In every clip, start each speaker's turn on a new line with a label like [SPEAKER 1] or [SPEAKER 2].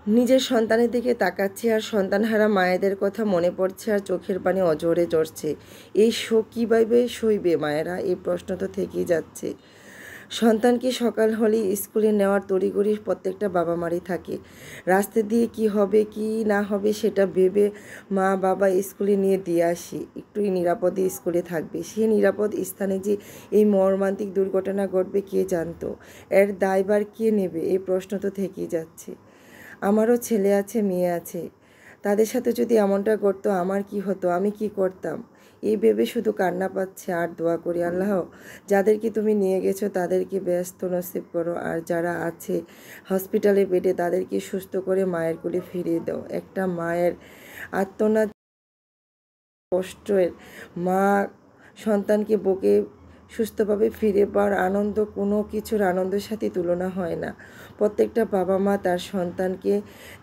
[SPEAKER 1] নিজের সন্তানের দিকে তাকাচ্ছি আর সন্তানহারা মায়েদের কথা মনে পড়ছে আর চোখের পানি অঝরে ঝরছে। এই শোক কীভাবে সইবে মায়েরা, এই প্রশ্ন তো থেকেই যাচ্ছে। সন্তানকে সকাল হলেই স্কুলে নেওয়ার তড়িঘড়ি প্রত্যেকটা বাবা মারই থাকে। রাস্তা দিয়ে কি হবে কি না হবে সেটা ভেবে মা বাবা স্কুলে নিয়ে দিয়ে আসি, একটুই নিরাপদে স্কুলে থাকবে। সেই নিরাপদ স্থানে যে এই মর্মান্তিক দুর্ঘটনা ঘটবে কে জানতো? এর দায়ভার কে নেবে, এই প্রশ্ন তো থেকেই যাচ্ছে। আমারও ছেলে আছে, মেয়ে আছে, তাদের সাথে যদি এমনটা ঘটতো আমার কি হতো, আমি কি করতাম, এই ভেবে শুধু কান্না পাচ্ছে। আর দোয়া করি, আল্লাহ যাদেরকে তুমি নিয়ে গেছো তাদেরকে ব্যস্ত নসিব করো, আর যারা আছে হসপিটালে বেডে তাদেরকে সুস্থ করে মায়ের কোলে ফিরিয়ে দাও। একটা মায়ের আর্তনাদ, কষ্টের মা সন্তানকে বুকে সুস্থভাবে ফিরে পাওয়ার আনন্দ কোনো কিছুর আনন্দের সাথে তুলনা হয় না। প্রত্যেকটা বাবা মা তার সন্তানকে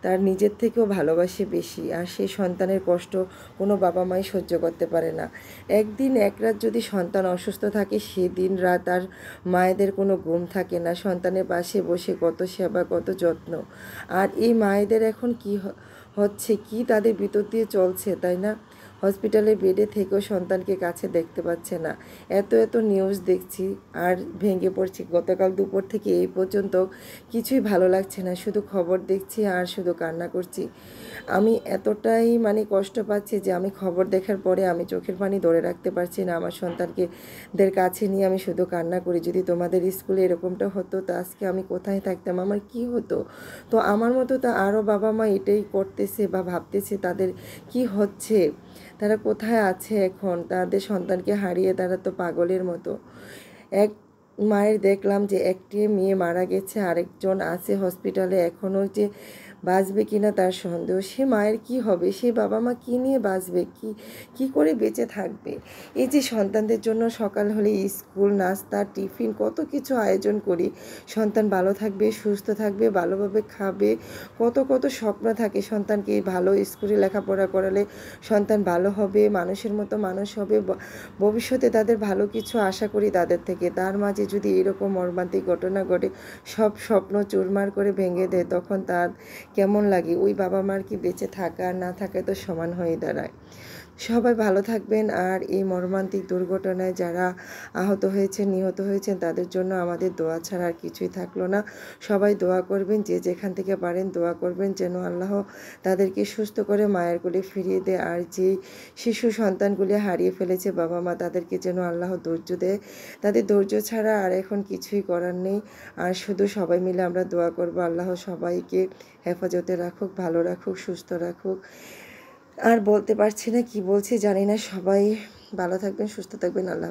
[SPEAKER 1] তার নিজের থেকেও ভালোবাসে বেশি, আর সেই সন্তানের কষ্ট কোনো বাবা মাই সহ্য করতে পারে না। একদিন এক রাত যদি সন্তান অসুস্থ থাকে, সেদিন রাত আর মায়েদের কোনো ঘুম থাকে না। সন্তানের পাশে বসে কত সেবা, কত যত্ন। আর এই মায়েদের এখন কি হচ্ছে, কি তাদের ভিতর দিয়ে চলছে, তাই না? হসপিটালে বেডে থেকেও সন্তানকে কাছে দেখতে পাচ্ছে না। এত এত নিউজ দেখছি আর ভেঙে পড়ছি। গতকাল দুপুর থেকে এই পর্যন্ত কিছুই ভালো লাগছে না, শুধু খবর দেখছি আর শুধু কান্না করছি। আমি এতটাই কষ্ট পাচ্ছি যে আমি খবর দেখার পরে আমি চোখের পানি ধরে রাখতে পারছি না। আমার সন্তানকে দের কাছে নিয়ে আমি শুধু কান্না করি। যদি তোমাদের স্কুলে এরকমটা হতো তো আজকে আমি কোথায় থাকতাম, আমার কি হতো? তো আমার মতো তো আরও বাবা মা এটাই করতেছে বা ভাবতেছে তাদের কি হচ্ছে, তারা কোথায় আছে এখন, তাদের সন্তানকে হারিয়ে তারা তো পাগলের মতো। এক মায়ের দেখলাম যে একটি মেয়ে মারা গেছে, আরেকজন আছে হসপিটালে, এখনও যে বাঁচবে কিনা তার সন্দেহ। সে মায়ের কি হবে, সে বাবা মা কী নিয়ে বাঁচবে, কি করে বেঁচে থাকবে? এই যে সন্তানদের জন্য সকাল হলে স্কুল, নাস্তা, টিফিন, কত কিছু আয়োজন করি, সন্তান ভালো থাকবে, সুস্থ থাকবে, ভালোভাবে খাবে, কত কত স্বপ্ন থাকে। সন্তানকে ভালো স্কুলে লেখাপড়া করালে সন্তান ভালো হবে, মানুষের মতো মানুষ হবে, ভবিষ্যতে তাদের ভালো কিছু আশা করি তাদের থেকে। তার মাঝে যদি এরকম মর্মান্তিক ঘটনা ঘটে, সব স্বপ্ন চুরমার করে ভেঙে দেয়, তখন তার কেমন লাগে? ওই বাবা মার কি বেঁচে থাকা আর না থাকায় তো সমান হয়ে দাঁড়ায়। সবাই ভালো থাকবেন। আর এই মর্মান্তিক দুর্ঘটনায় যারা আহত হয়েছেন, নিহত হয়েছেন, তাদের জন্য আমাদের দোয়া ছাড়া আর কিছুই থাকলো না। সবাই দোয়া করবেন, যে যেখান থেকে পারেন দোয়া করবেন যেন আল্লাহ তাদেরকে সুস্থ করে মায়ের কোলে ফিরিয়ে দেয়। আর যেই শিশু সন্তানগুলি হারিয়ে ফেলেছে বাবা মা, তাদেরকে যেন আল্লাহ ধৈর্য দেয়। তাদের ধৈর্য ছাড়া আর এখন কিছুই করার নেই। আর শুধু সবাই মিলে আমরা দোয়া করব, আল্লাহ সবাইকে হেফাজতে রাখুক, ভালো রাখুক, সুস্থ রাখুক। আর বলতে পারছি না, কি বলছি জানি না। সবাই ভালো থাকবেন, সুস্থ থাকবেন। আল্লাহ।